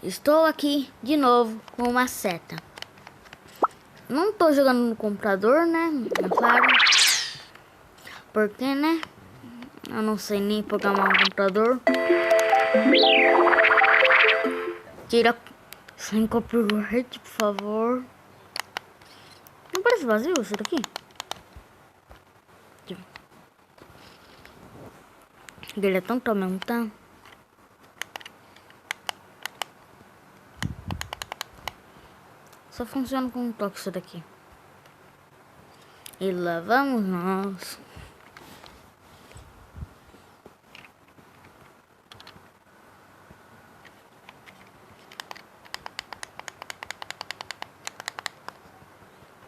Estou aqui de novo com uma seta. Não tô jogando no computador, né? É claro. Porque, né? Eu não sei nem programar um computador. Tira sem copyright, por favor. Não parece vazio isso daqui? Ele é tanto ao mesmo tempo. Só funciona com um toque isso daqui. E lá vamos nós.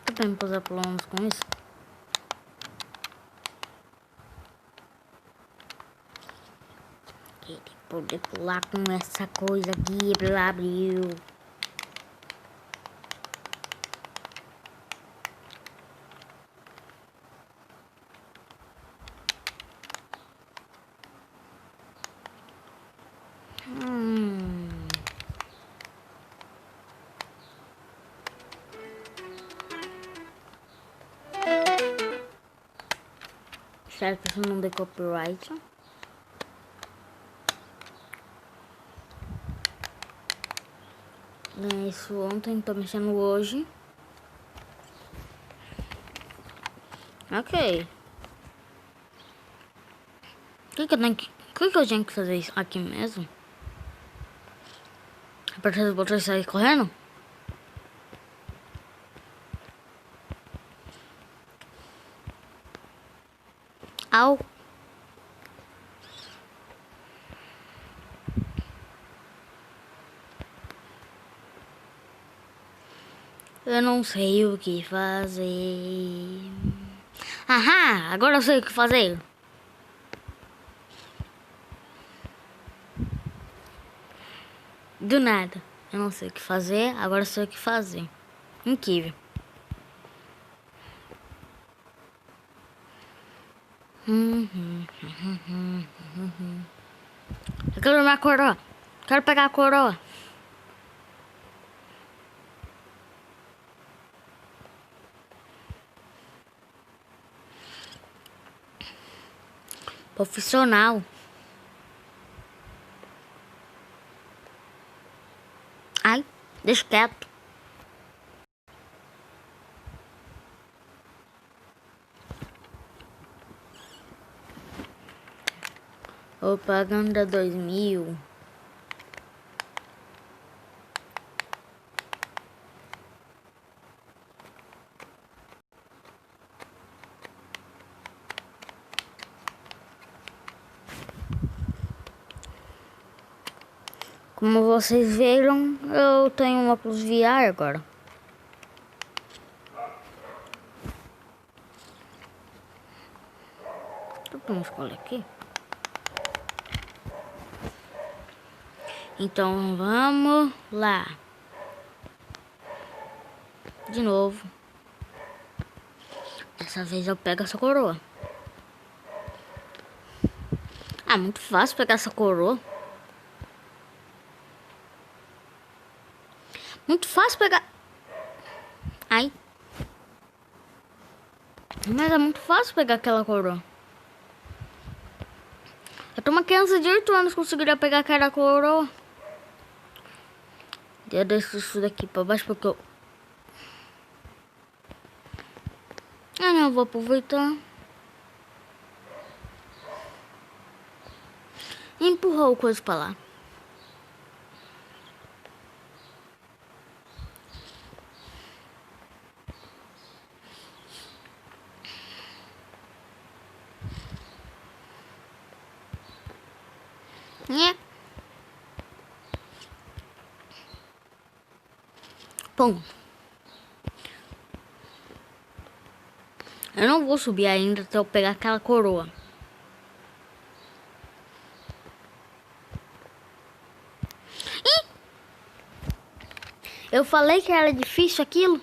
Eu tenho que fazer planos com isso. Ele poder pular com essa coisa aqui, blá, blá. Espero que isso não dê copyright. Ganhei isso ontem, tô mexendo hoje. Ok. O que eu tenho que fazer isso aqui mesmo? Apertar os botões e sair correndo? Au. Eu não sei o que fazer. Ahá, agora eu sei o que fazer. Do nada. Eu não sei o que fazer, agora eu sei o que fazer. Incrível. Eu quero minha coroa. Quero pegar a coroa. Profissional. Ai, deixa quieto. Propaganda 2000. Como vocês viram, eu tenho um óculos VR agora. Vamos escolher aqui. Então vamos lá. De novo. Dessa vez eu pego essa coroa. Ah, muito fácil pegar essa coroa. Muito fácil pegar. Ai. Mas é muito fácil pegar aquela coroa. Até uma criança de 8 anos conseguiria pegar aquela coroa. Eu deixo isso daqui pra baixo porque eu... Ah, não, eu vou aproveitar. Empurrou o coisa pra lá. Pum. Eu não vou subir ainda até eu pegar aquela coroa. Ih! Eu falei que era difícil aquilo.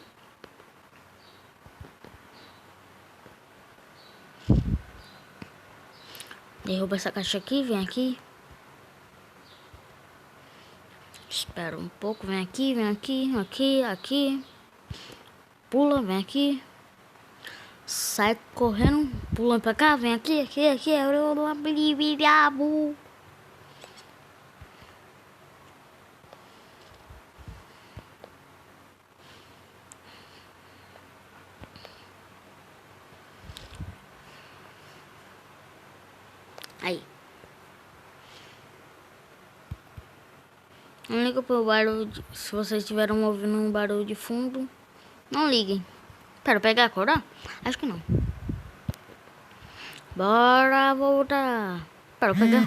Derruba essa caixa aqui, vem aqui. Espera um pouco, vem aqui, aqui. Pula, vem aqui. Sai correndo, pula pra cá, vem aqui. Aí. Não liga pro barulho. Se vocês estiveram ouvindo um barulho de fundo, não liguem. Quero pegar a coroa? Acho que não. Bora voltar. Quero pegar.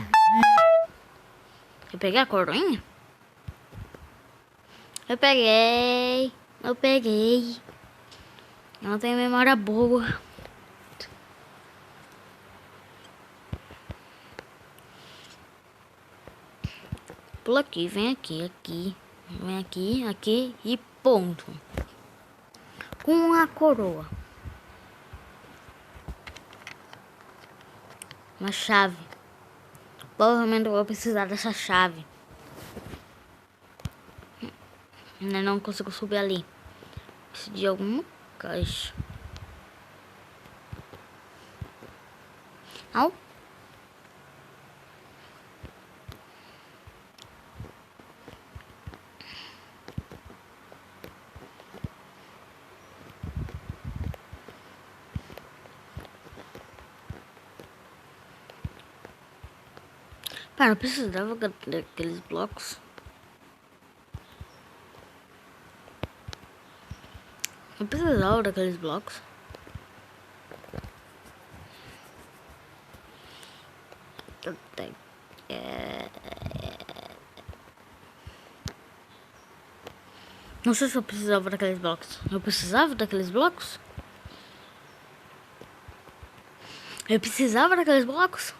Eu peguei a coroinha? Eu peguei. Eu não tenho memória boa. Pula aqui, vem aqui. Vem aqui e ponto. Com a coroa. Uma chave. Provavelmente eu vou precisar dessa chave. Ainda não consigo subir ali. Preciso de alguma caixa. Não? Para, eu precisava daqueles blocos. Eu precisava daqueles blocos. Não sei se eu precisava daqueles blocos. Eu precisava daqueles blocos? Eu precisava daqueles blocos?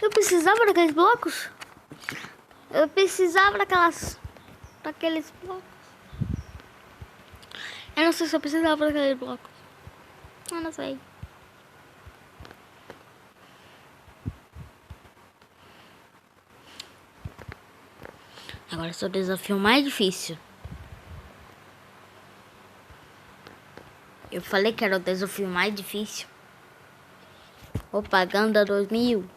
Eu precisava daqueles blocos? Eu precisava daqueles blocos. Eu não sei se eu precisava daqueles blocos. Eu não sei. Agora esse é o desafio mais difícil. Eu falei que era o desafio mais difícil. Propaganda 2000.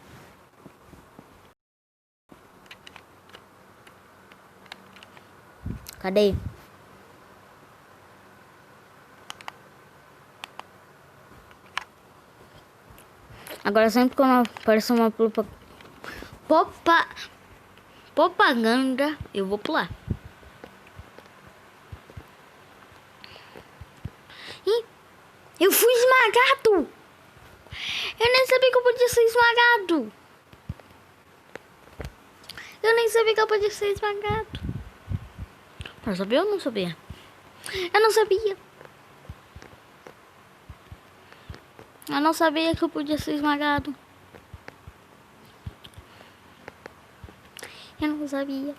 Cadê? Agora sempre quando aparece uma propaganda, eu vou pular. Ih, eu fui esmagado! Eu nem sabia que eu podia ser esmagado. Eu nem sabia que eu podia ser esmagado. Eu sabia ou não sabia? Eu não sabia. Eu não sabia que eu podia ser esmagado. Eu não sabia.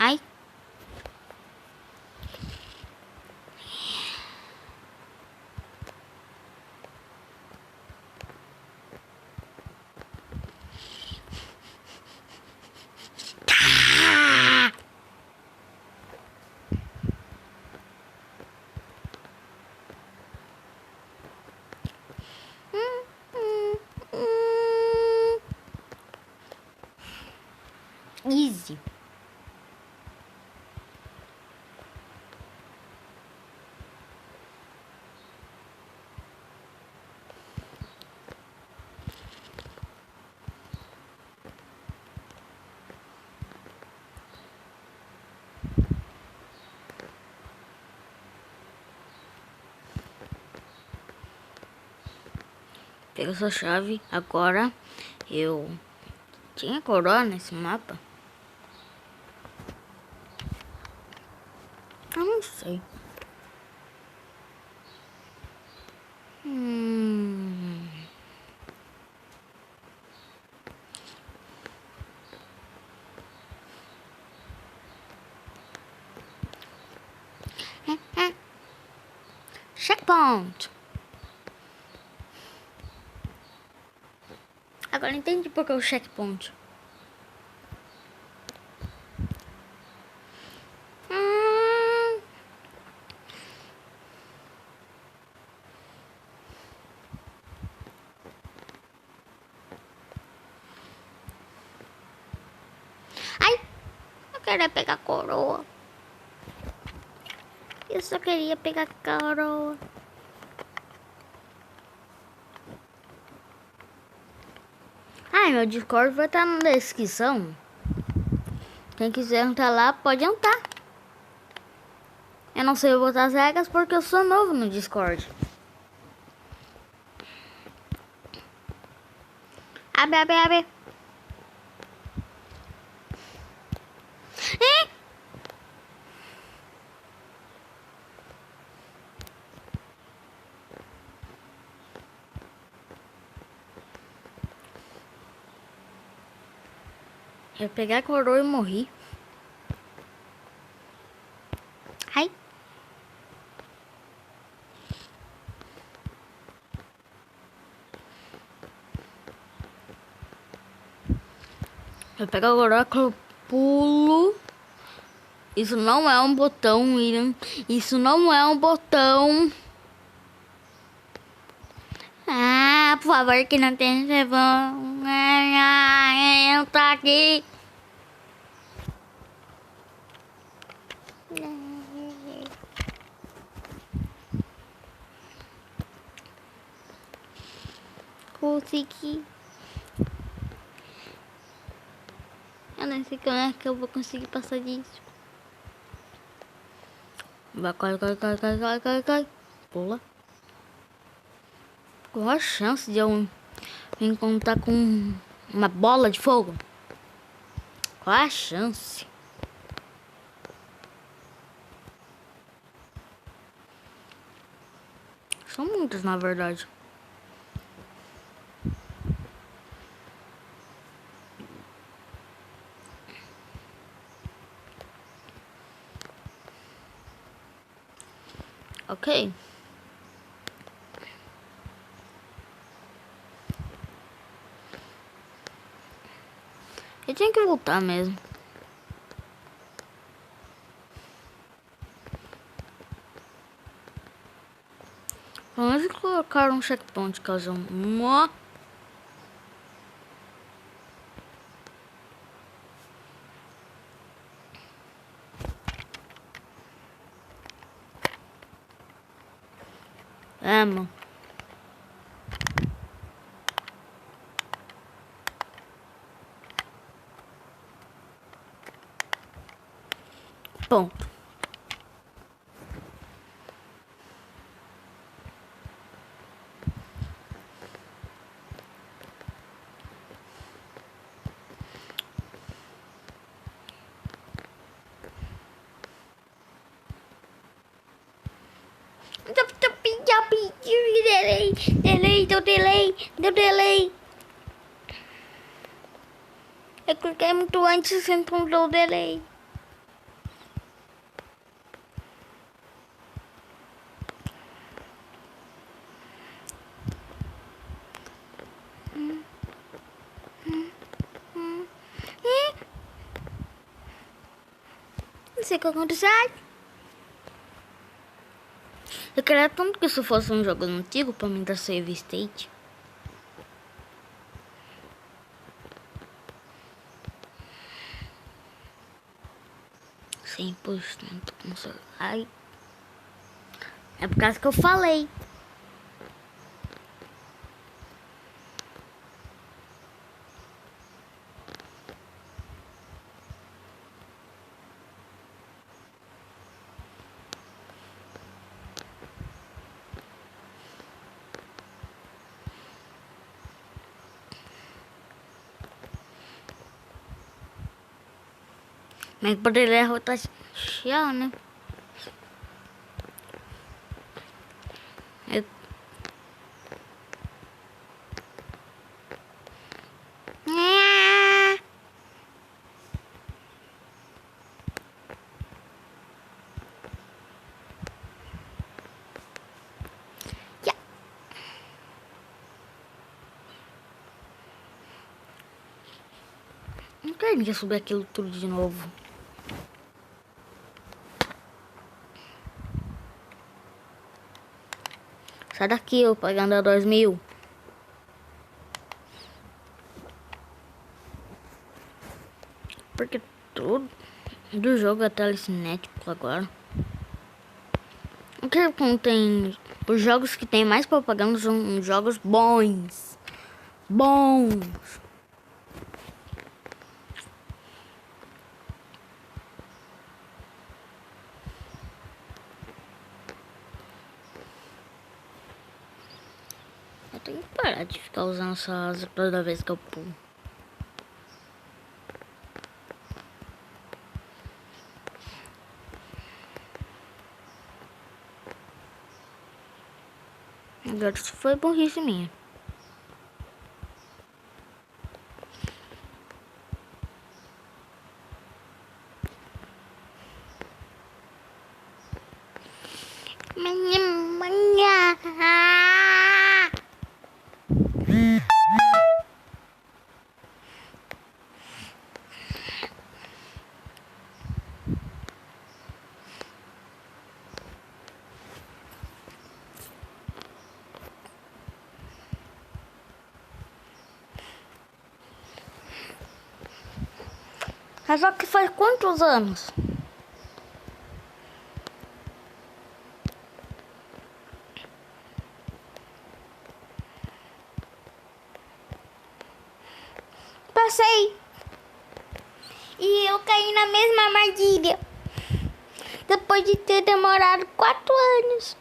Ai. Easy. Pega essa chave. Agora eu tinha coroa nesse mapa. Eu não sei. Checkpoint. Agora entendi por que o checkpoint. Ai, eu queria pegar a coroa. Eu só queria pegar a coroa. Ai, meu Discord vai estar na descrição. Quem quiser entrar lá, pode entrar. Eu não sei botar as regras porque eu sou novo no Discord. Abre, abre, abre. Eu peguei a coroa e morri. Ai. Eu pego a coroa, pulo. Isso não é um botão, William. Isso não é um botão. Ah, por favor, que não tem cevão. Eu tô aqui. Consegui. Eu não sei como é que eu vou conseguir passar disso. Vai, cai, cai, cai, cai, cai, cai, cai. Pula. Qual a chance de eu me encontrar com uma bola de fogo? Qual a chance? São muitas, na verdade. Ok. Eu tinha que voltar mesmo. Vamos colocar um checkpoint caso uma. É, mano. Ponto. Deu delay. Eu cliquei muito antes, então deu delay. Não sei o que aconteceu. Eu queria tanto que isso fosse um jogo antigo pra mim dar save state. Cem por cento com celular. Ai. É por causa que eu falei. Mas poderia rotacionar, né? Eu... querendo subir aquilo tudo de novo. Sai daqui, eu pagando a 2.000. Porque tudo do jogo é telecinético agora. O que contém... Os jogos que tem mais propaganda são jogos bons. Bons. Eu tenho que parar de ficar usando essa asa toda vez que eu pulo. Agora isso foi burrice minha. Mas só que faz quantos anos? Passei. E eu caí na mesma armadilha. Depois de ter demorado 4 anos.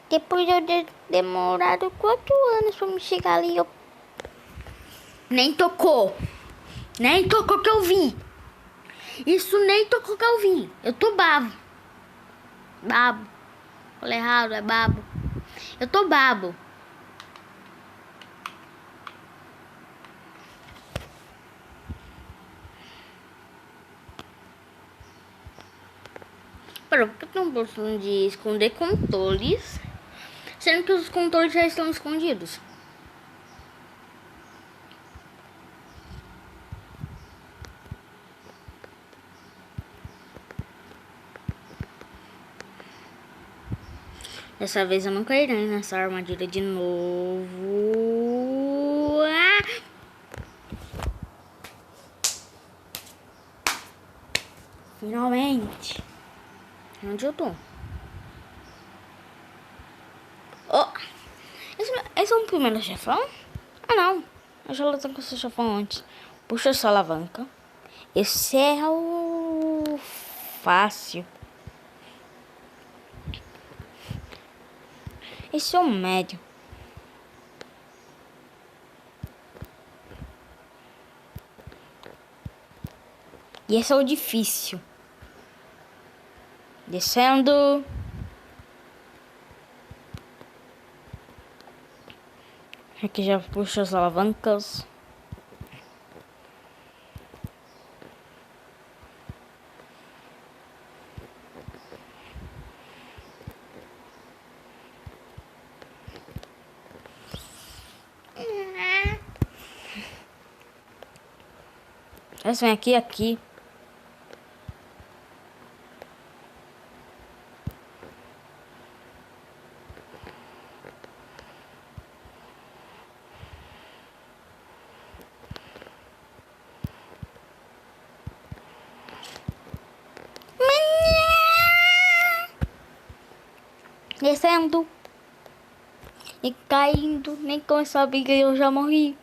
Depois de eu ter demorado 4 anos pra me chegar ali, eu... Nem tocou. Nem tocou que eu vi. Isso nem tocou que eu vi. Eu tô babo. Babo. Falei errado, é babo. Eu tô babo. Pera, por que tem um botão de esconder controles? Sendo que os controles já estão escondidos. Dessa vez eu não cairei nessa armadilha de novo. Ah! Finalmente. Onde eu tô? Oh! Esse é o primeiro chefão? Ah, não. Eu já lutei com esse chefão antes. Puxa essa alavanca. Esse é o... fácil. Esse é o médio. E esse é o difícil. Descendo. Aqui já puxa as alavancas. Essa vem aqui. Descendo. E caindo. Nem começou a briga e eu já morri.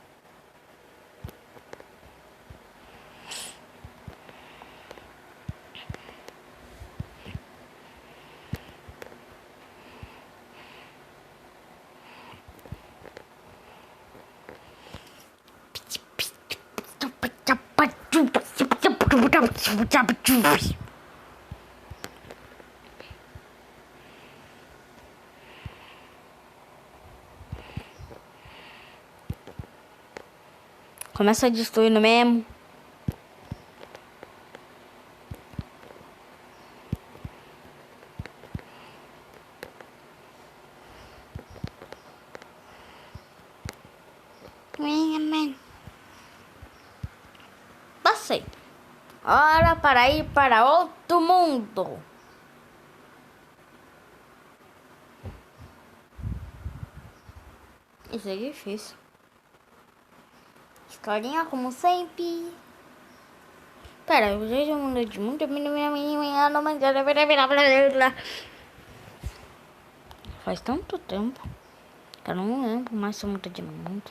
Começa destruindo mesmo. Passei. Hora para ir para outro mundo. Isso é difícil. Historinha como sempre. Pera, eu já mudei de mundo. Faz tanto tempo que eu não lembro mais se eu mudei de mundo.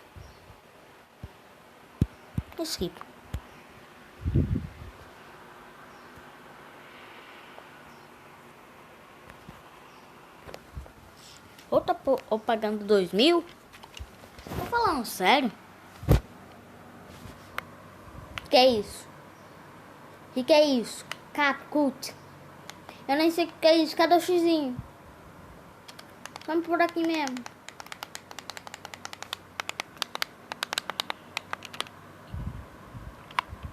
Skip. Outra ou pagando 2.000? Tô falando sério? Que é isso? Que é isso? Capcut. Eu nem sei o que é isso. Cadê o xizinho? Vamos por aqui mesmo.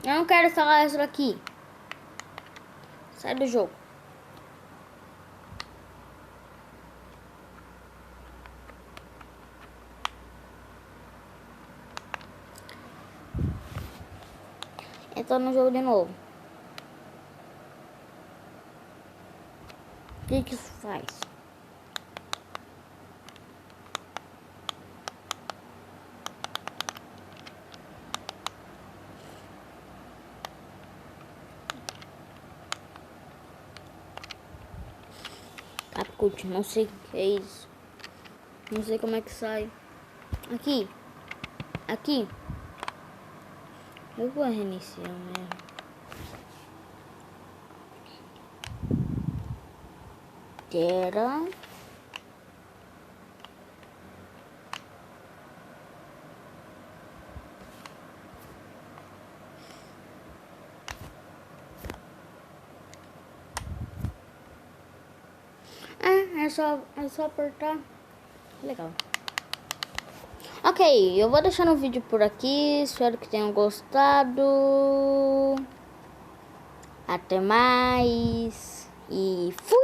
Eu não quero instalar isso daqui. Sai do jogo. Entra no jogo de novo. O que isso faz? Capcut, não sei o que é isso. Não sei como é que sai. Aqui. Aqui. Eu vou reiniciar mesmo. Era. É só apertar. Legal. Ok, eu vou deixando o vídeo por aqui. Espero que tenham gostado. Até mais. E fui!